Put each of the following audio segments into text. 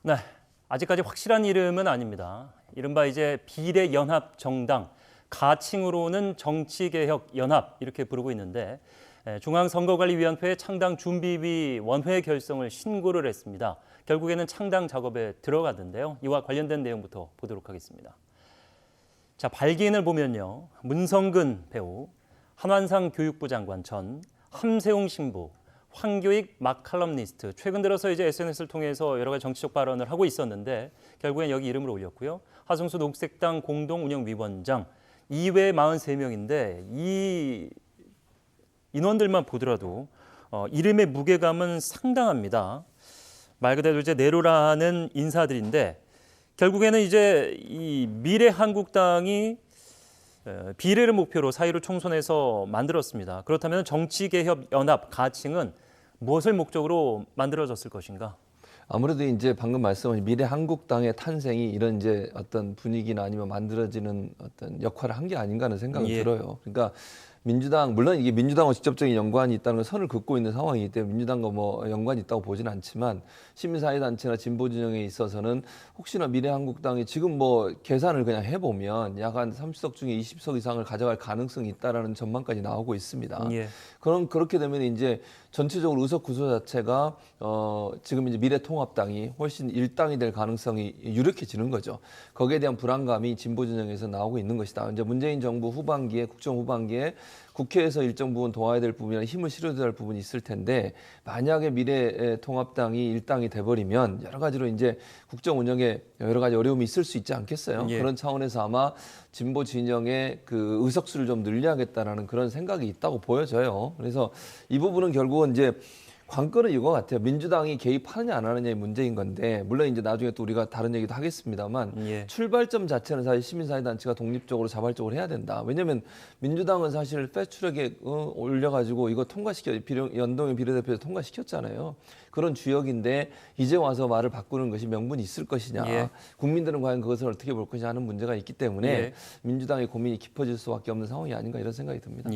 네, 아직까지 확실한 이름은 아닙니다. 이른바 이제 비례연합정당, 가칭으로는 정치개혁연합 이렇게 부르고 있는데 중앙선거관리위원회 창당 준비위 원회 결성을 신고를 했습니다. 결국에는 창당 작업에 들어갔는데요. 이와 관련된 내용부터 보도록 하겠습니다. 자, 발기인을 보면요. 문성근 배우, 한완상 교육부 장관 전, 함세웅 신부, 황교익 마칼럼니스트, 최근 들어서 이제 SNS를 통해서 여러 가지 정치적 발언을 하고 있었는데 결국엔 여기 이름을 올렸고요. 하승수 녹색당 공동운영위원장 이외 43명인데 이 인원들만 보더라도 이름의 무게감은 상당합니다. 말 그대로 이제 내로라는 인사들인데 결국에는 이제 이 미래한국당이 비례를 목표로 4.15 총선에서 만들었습니다. 그렇다면 정치개혁연합 가칭은 무엇을 목적으로 만들어졌을 것인가? 아무래도 이제 방금 말씀하신 미래한국당의 탄생이 이런 이제 어떤 분위기나 아니면 만들어지는 어떤 역할을 한 게 아닌가 하는 생각이 들어요. 그러니까 민주당, 물론 이게 민주당과 직접적인 연관이 있다는 걸 선을 긋고 있는 상황이기 때문에 민주당과 뭐 연관이 있다고 보지는 않지만 시민사회단체나 진보진영에 있어서는 혹시나 미래한국당이 지금 뭐 계산을 그냥 해보면 약 한 30석 중에 20석 이상을 가져갈 가능성이 있다라는 전망까지 나오고 있습니다. 그렇게 되면 이제 전체적으로 의석 구조 자체가 지금 이제 미래통합당이 훨씬 일당이 될 가능성이 유력해지는 거죠. 거기에 대한 불안감이 진보진영에서 나오고 있는 것이다. 이제 문재인 정부 후반기에 국정 후반기에 국회에서 일정 부분 도와야 될 부분이나 힘을 실어줘야 할 부분이 있을 텐데 만약에 미래통합당이 일당이 돼버리면 여러 가지로 이제 국정 운영에 여러 가지 어려움이 있을 수 있지 않겠어요? 그런 차원에서 아마 진보 진영의 그 의석수를 좀 늘려야겠다라는 그런 생각이 있다고 보여져요. 그래서 이 부분은 결국은 이제 관건은 이거 같아요. 민주당이 개입하느냐 안 하느냐의 문제인 건데 물론 이제 나중에 또 우리가 다른 얘기도 하겠습니다만 출발점 자체는 사실 시민사회단체가 독립적으로 자발적으로 해야 된다. 왜냐하면 민주당은 사실 패스트트랙에 올려가지고 이거 연동형 비례대표에서 통과시켰잖아요. 그런 주역인데 이제 와서 말을 바꾸는 것이 명분이 있을 것이냐. 국민들은 과연 그것을 어떻게 볼 것이냐 하는 문제가 있기 때문에 민주당의 고민이 깊어질 수밖에 없는 상황이 아닌가 이런 생각이 듭니다.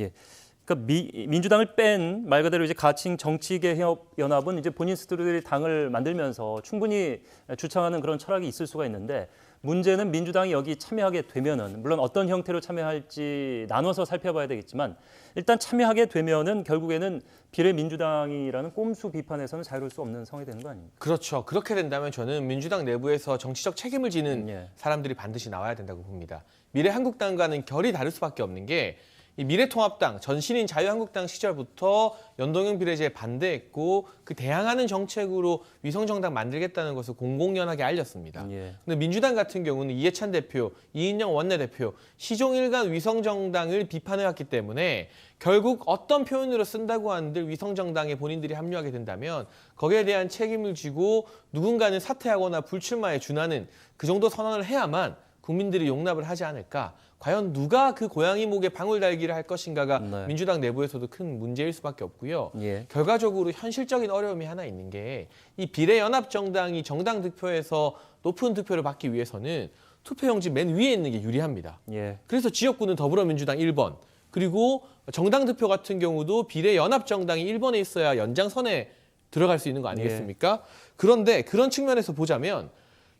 그러니까 민주당을 뺀 말 그대로 이제 가칭 정치개혁연합은 이제 본인 스스로들이 당을 만들면서 충분히 주창하는 그런 철학이 있을 수가 있는데 문제는 민주당이 여기 참여하게 되면은 물론 어떤 형태로 참여할지 나눠서 살펴봐야 되겠지만 일단 참여하게 되면은 결국에는 비례민주당이라는 꼼수 비판에서는 자유로울 수 없는 상황이 되는 거 아닙니까? 그렇죠. 그렇게 된다면 저는 민주당 내부에서 정치적 책임을 지는 사람들이 반드시 나와야 된다고 봅니다. 미래한국당과는 결이 다를 수밖에 없는 게 이 미래통합당, 전신인 자유한국당 시절부터 연동형 비례제에 반대했고 그 대항하는 정책으로 위성정당 만들겠다는 것을 공공연하게 알렸습니다. 근데 민주당 같은 경우는 이해찬 대표, 이인영 원내대표, 시종일관 위성정당을 비판해왔기 때문에 결국 어떤 표현으로 쓴다고 한들 위성정당에 본인들이 합류하게 된다면 거기에 대한 책임을 지고 누군가는 사퇴하거나 불출마에 준하는 그 정도 선언을 해야만 국민들이 용납을 하지 않을까. 과연 누가 그 고양이 목에 방울 달기를 할 것인가가 민주당 내부에서도 큰 문제일 수밖에 없고요. 결과적으로 현실적인 어려움이 하나 있는 게 이 비례연합정당이 정당 득표에서 높은 득표를 받기 위해서는 투표용지 맨 위에 있는 게 유리합니다. 그래서 지역구는 더불어민주당 1번, 그리고 정당 득표 같은 경우도 비례연합정당이 1번에 있어야 연장선에 들어갈 수 있는 거 아니겠습니까? 그런데 그런 측면에서 보자면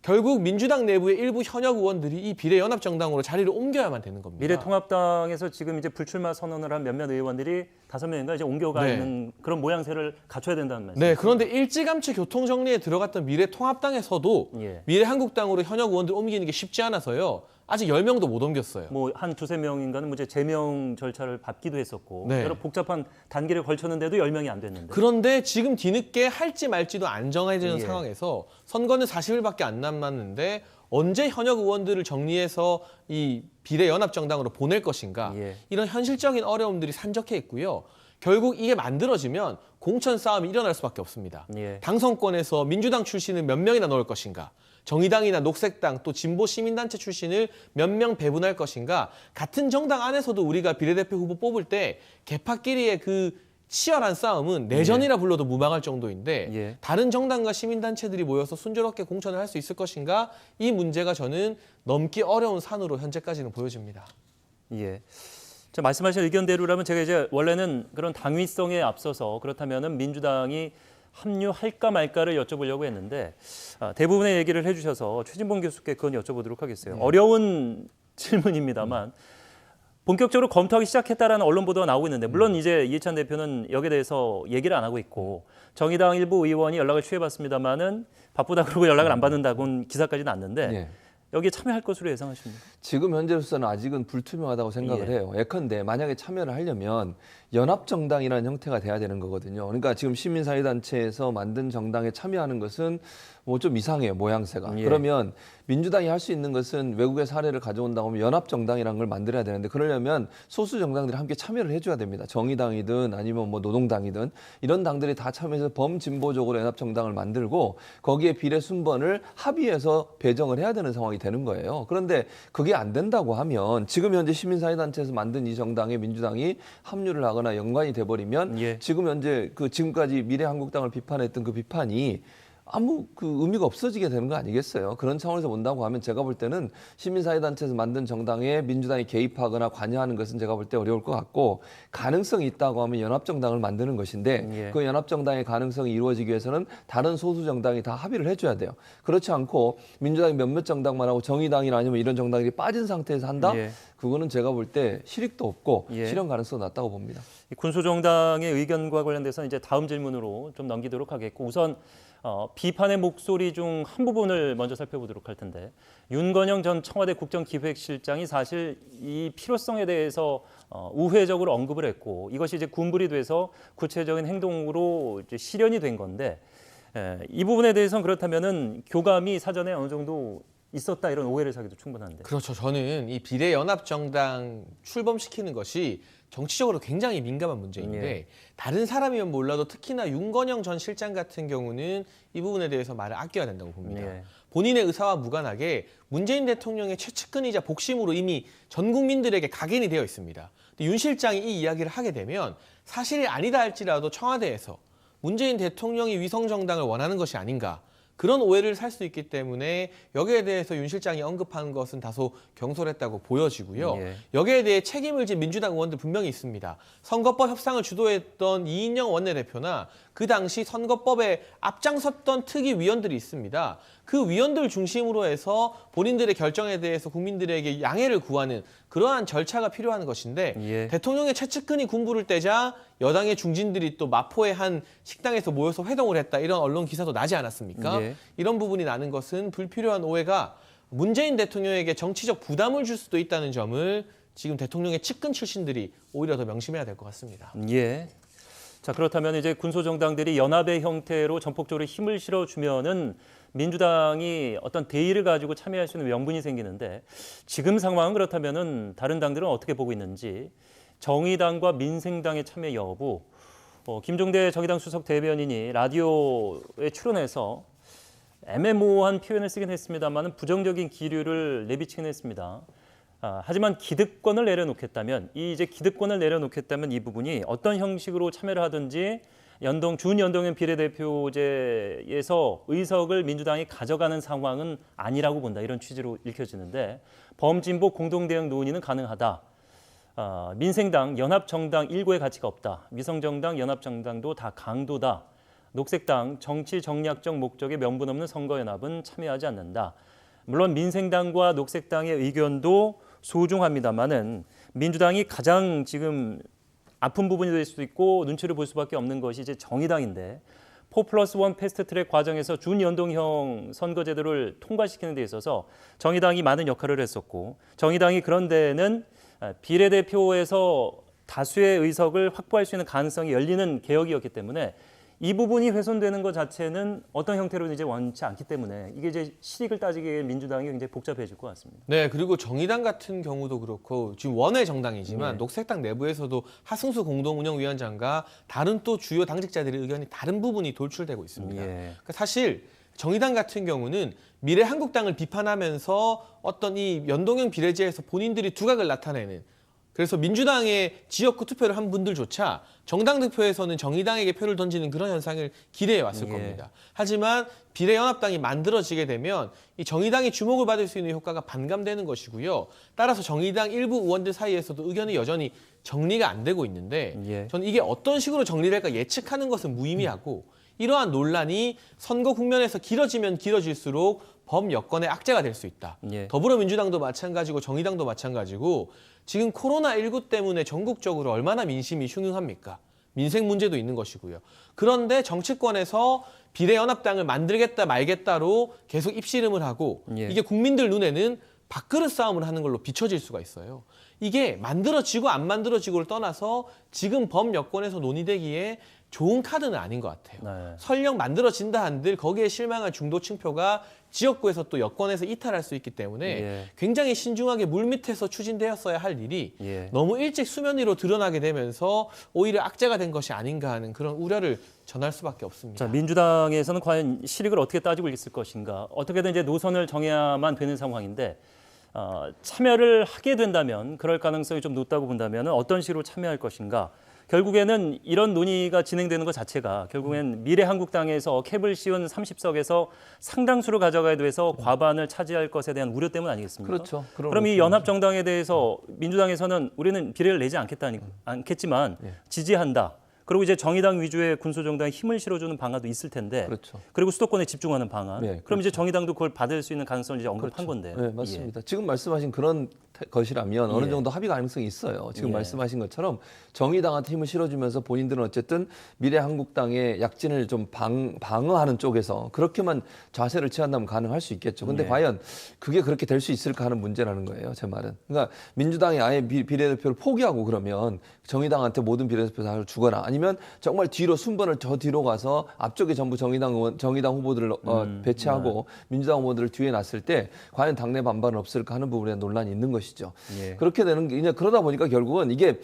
결국 민주당 내부의 일부 현역 의원들이 이 비례연합정당으로 자리를 옮겨야만 되는 겁니다. 미래통합당에서 지금 이제 불출마 선언을 한 몇몇 의원들이 5명인가 이제 옮겨가 있는 그런 모양새를 갖춰야 된다는 말씀이죠. 네, 그런데 일찌감치 교통정리에 들어갔던 미래통합당에서도 미래한국당으로 현역 의원들 옮기는 게 쉽지 않아서요. 아직 10명도 못 옮겼어요. 뭐 한 두세 명인가는 이제 제명 절차를 밟기도 했었고 여러 복잡한 단계를 걸쳤는데도 10명이 안 됐는데. 그런데 지금 뒤늦게 할지 말지도 안 정해지는 상황에서 선거는 40일밖에 안 남았는데 언제 현역 의원들을 정리해서 이 비례연합정당으로 보낼 것인가. 이런 현실적인 어려움들이 산적해 있고요. 결국 이게 만들어지면 공천 싸움이 일어날 수밖에 없습니다. 당선권에서 민주당 출신을 몇 명이나 넣을 것인가. 정의당이나 녹색당 또 진보 시민단체 출신을 몇 명 배분할 것인가. 같은 정당 안에서도 우리가 비례대표 후보 뽑을 때 개파끼리의 그 치열한 싸움은 내전이라 불러도 무방할 정도인데 다른 정당과 시민단체들이 모여서 순조롭게 공천을 할 수 있을 것인가. 이 문제가 저는 넘기 어려운 산으로 현재까지는 보여집니다. 말씀하신 의견대로라면 제가 이제 원래는 그런 당위성에 앞서서 그렇다면은 민주당이 합류할까 말까를 여쭤보려고 했는데 대부분의 얘기를 해주셔서 최진봉 교수께 그건 여쭤보도록 하겠어요. 어려운 질문입니다만 본격적으로 검토하기 시작했다라는 언론 보도가 나오고 있는데 물론 이제 이해찬 대표는 여기에 대해서 얘기를 안 하고 있고 정의당 일부 의원이 연락을 취해봤습니다만은 바쁘다 그러고 연락을 안 받는다고는 기사까지 났는데 예. 여기에 참여할 것으로 예상하십니까? 지금 현재로서는 아직은 불투명하다고 생각을 예. 해요. 예컨대 만약에 참여를 하려면 연합정당이라는 형태가 돼야 되는 거거든요. 그러니까 지금 시민사회단체에서 만든 정당에 참여하는 것은 뭐 좀 이상해요, 모양새가. 예. 그러면 민주당이 할 수 있는 것은 외국의 사례를 가져온다고 하면 연합정당이라는 걸 만들어야 되는데 그러려면 소수 정당들이 함께 참여를 해줘야 됩니다. 정의당이든 아니면 뭐 노동당이든 이런 당들이 다 참여해서 범진보적으로 연합정당을 만들고 거기에 비례 순번을 합의해서 배정을 해야 되는 상황이 되는 거예요. 그런데 그게 안 된다고 하면 지금 현재 시민사회단체에서 만든 이 정당에 민주당이 합류를 하거나 연관이 돼버리면 예. 지금 현재 그 지금까지 미래한국당을 비판했던 그 비판이 아무 그 의미가 없어지게 되는 거 아니겠어요? 그런 차원에서 본다고 하면 제가 볼 때는 시민사회단체에서 만든 정당에 민주당이 개입하거나 관여하는 것은 제가 볼 때 어려울 것 같고 가능성이 있다고 하면 연합정당을 만드는 것인데 예. 그 연합정당의 가능성이 이루어지기 위해서는 다른 소수 정당이 다 합의를 해줘야 돼요. 그렇지 않고 민주당이 몇몇 정당만 하고 정의당이나 아니면 이런 정당들이 빠진 상태에서 한다? 예. 그거는 제가 볼 때 실익도 없고 예. 실현 가능성이 낮다고 봅니다. 이 군소정당의 의견과 관련돼서 이제 다음 질문으로 좀 넘기도록 하겠고 우선 비판의 목소리 중 한 부분을 먼저 살펴보도록 할 텐데 윤건영 전 청와대 국정기획실장이 사실 이 필요성에 대해서 우회적으로 언급을 했고 이것이 이제 군불이 돼서 구체적인 행동으로 이제 실현이 된 건데 이 부분에 대해서는 그렇다면은 교감이 사전에 어느 정도 있었다 이런 오해를 사기도 충분한데. 그렇죠. 저는 이 비례연합정당 출범시키는 것이 정치적으로 굉장히 민감한 문제인데 예. 다른 사람이면 몰라도 특히나 윤건영 전 실장 같은 경우는 이 부분에 대해서 말을 아껴야 된다고 봅니다. 예. 본인의 의사와 무관하게 문재인 대통령의 최측근이자 복심으로 이미 전 국민들에게 각인이 되어 있습니다. 근데 윤 실장이 이 이야기를 하게 되면 사실이 아니다 할지라도 청와대에서 문재인 대통령이 위성정당을 원하는 것이 아닌가 그런 오해를 살 수 있기 때문에 여기에 대해서 윤 실장이 언급한 것은 다소 경솔했다고 보여지고요. 예. 여기에 대해 책임을 진 민주당 의원들 분명히 있습니다. 선거법 협상을 주도했던 이인영 원내대표나 그 당시 선거법에 앞장섰던 특위위원들이 있습니다. 그 위원들 중심으로 해서 본인들의 결정에 대해서 국민들에게 양해를 구하는 그러한 절차가 필요한 것인데 예. 대통령의 최측근이 군부를 떼자 여당의 중진들이 또 마포의 한 식당에서 모여서 회동을 했다. 이런 언론 기사도 나지 않았습니까? 예. 이런 부분이 나는 것은 불필요한 오해가 문재인 대통령에게 정치적 부담을 줄 수도 있다는 점을 지금 대통령의 측근 출신들이 오히려 더 명심해야 될 것 같습니다. 예. 자 그렇다면 이제 군소정당들이 연합의 형태로 전폭적으로 힘을 실어주면은 민주당이 어떤 대의를 가지고 참여할 수 있는 명분이 생기는데 지금 상황은 그렇다면은 다른 당들은 어떻게 보고 있는지 정의당과 민생당의 참여 여부 김종대 정의당 수석 대변인이 라디오에 출연해서 애매모호한 표현을 쓰긴 했습니다만 부정적인 기류를 내비치긴 했습니다. 하지만 기득권을 내려놓겠다면 이제 기득권을 내려놓겠다면 이 부분이 어떤 형식으로 참여를 하든지 준연동형 비례대표제에서 의석을 민주당이 가져가는 상황은 아니라고 본다 이런 취지로 읽혀지는데 범진보 공동대응 논의는 가능하다. 민생당 연합정당 일고의 가치가 없다. 위성정당 연합정당도 다 강도다. 녹색당 정치 정략적 목적의 명분 없는 선거연합은 참여하지 않는다. 물론 민생당과 녹색당의 의견도 소중합니다만은 민주당이 가장 지금 아픈 부분이 될 수도 있고 눈치를 볼 수밖에 없는 것이 이제 정의당인데 4+1 패스트트랙 과정에서 준연동형 선거제도를 통과시키는 데 있어서 정의당이 많은 역할을 했었고 정의당이 그런 데에는 비례대표에서 다수의 의석을 확보할 수 있는 가능성이 열리는 개혁이었기 때문에 이 부분이 훼손되는 것 자체는 어떤 형태로는 이제 원치 않기 때문에 이게 이제 실익을 따지기에 민주당이 굉장히 복잡해질 것 같습니다. 네, 그리고 정의당 같은 경우도 그렇고 지금 원외 정당이지만 네. 녹색당 내부에서도 하승수 공동운영위원장과 다른 또 주요 당직자들의 의견이 다른 부분이 돌출되고 있습니다. 예. 그러니까 사실 정의당 같은 경우는 미래한국당을 비판하면서 어떤 이 연동형 비례제에서 본인들이 두각을 나타내는 그래서 민주당의 지역구 투표를 한 분들조차 정당 득표에서는 정의당에게 표를 던지는 그런 현상을 기대해 왔을 예. 겁니다. 하지만 비례연합당이 만들어지게 되면 이 정의당이 주목을 받을 수 있는 효과가 반감되는 것이고요. 따라서 정의당 일부 의원들 사이에서도 의견이 여전히 정리가 안 되고 있는데 예. 저는 이게 어떤 식으로 정리될까 예측하는 것은 무의미하고 이러한 논란이 선거 국면에서 길어지면 길어질수록 범여권의 악재가 될 수 있다. 예. 더불어민주당도 마찬가지고 정의당도 마찬가지고 지금 코로나19 때문에 전국적으로 얼마나 민심이 흉흉합니까? 민생 문제도 있는 것이고요. 그런데 정치권에서 비례연합당을 만들겠다 말겠다로 계속 입씨름을 하고 예. 이게 국민들 눈에는 밥그릇 싸움을 하는 걸로 비춰질 수가 있어요. 이게 만들어지고 안 만들어지고를 떠나서 지금 범여권에서 논의되기에 좋은 카드는 아닌 것 같아요. 네. 설령 만들어진다 한들 거기에 실망한 중도층표가 지역구에서 또 여권에서 이탈할 수 있기 때문에 예. 굉장히 신중하게 물밑에서 추진되었어야 할 일이 예. 너무 일찍 수면 위로 드러나게 되면서 오히려 악재가 된 것이 아닌가 하는 그런 우려를 전할 수밖에 없습니다. 자, 민주당에서는 과연 실익을 어떻게 따지고 있을 것인가? 어떻게든 이제 노선을 정해야만 되는 상황인데 참여를 하게 된다면 그럴 가능성이 좀 높다고 본다면 어떤 식으로 참여할 것인가? 결국에는 이런 논의가 진행되는 것 자체가 결국엔 미래한국당에서 캡을 씌운 30석에서 상당수를 가져가야 돼서 과반을 차지할 것에 대한 우려 때문 아니겠습니까? 그렇죠. 그럼 이 연합정당에 대해서 민주당에서는 우리는 비례를 내지 않겠지만 지지한다. 그리고 이제 정의당 위주의 군소정당에 힘을 실어주는 방안도 있을 텐데, 그렇죠. 그리고 수도권에 집중하는 방안. 네, 그럼 이제 정의당도 그걸 받을 수 있는 가능성을 이제 언급한 건데. 네, 맞습니다. 지금 말씀하신 그런 것이라면 어느 예. 정도 합의 가능성이 있어요. 지금 예. 말씀하신 것처럼 정의당한테 힘을 실어주면서 본인들은 어쨌든 미래한국당의 약진을 좀 방어하는 쪽에서 그렇게만 자세를 취한다면 가능할 수 있겠죠. 근데 예. 과연 그게 그렇게 될 수 있을까 하는 문제라는 거예요. 제 말은. 그러니까 민주당이 아예 비례대표를 포기하고 그러면 정의당한테 모든 비례대표 다 주거나 아니면 정말 뒤로 순번을 저 뒤로 가서 앞쪽에 전부 정의당 후보들을 배치하고 민주당 후보들을 뒤에 놨을 때 과연 당내 반발은 없을까 하는 부분에 논란이 있는 것이죠. 예. 그렇게 되는 게 이제 그러다 보니까 결국은 이게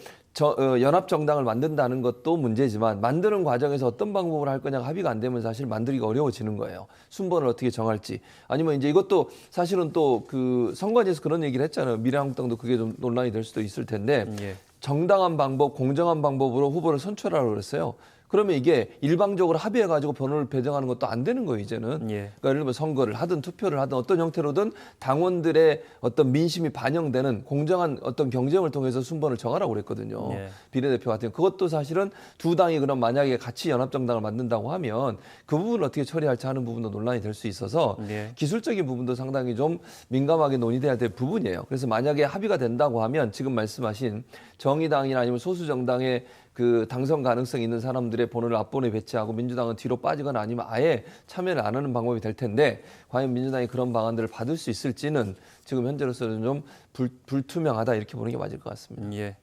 연합 정당을 만든다는 것도 문제지만 만드는 과정에서 어떤 방법으로 할 거냐가 합의가 안 되면 사실 만들기가 어려워지는 거예요. 순번을 어떻게 정할지 아니면 이제 이것도 사실은 또 그 선관위에서 그런 얘기를 했잖아요. 미래한국당도 그게 좀 논란이 될 수도 있을 텐데 예. 정당한 방법, 공정한 방법으로 후보를 선출하라고 그랬어요. 그러면 이게 일방적으로 합의해가지고 번호를 배정하는 것도 안 되는 거예요, 이제는. 예. 그러니까 예를 들면 선거를 하든 투표를 하든 어떤 형태로든 당원들의 어떤 민심이 반영되는 공정한 어떤 경쟁을 통해서 순번을 정하라고 그랬거든요. 예. 비례대표 같은 거. 그것도 사실은 두 당이 그럼 만약에 같이 연합정당을 만든다고 하면 그 부분을 어떻게 처리할지 하는 부분도 논란이 될 수 있어서 예. 기술적인 부분도 상당히 좀 민감하게 논의돼야 될 부분이에요. 그래서 만약에 합의가 된다고 하면 지금 말씀하신 정의당이나 아니면 소수정당의 그 당선 가능성이 있는 사람들의 번호를 앞번호에 배치하고 민주당은 뒤로 빠지거나 아니면 아예 참여를 안 하는 방법이 될 텐데 과연 민주당이 그런 방안들을 받을 수 있을지는 지금 현재로서는 좀 불투명하다 이렇게 보는 게 맞을 것 같습니다. 예.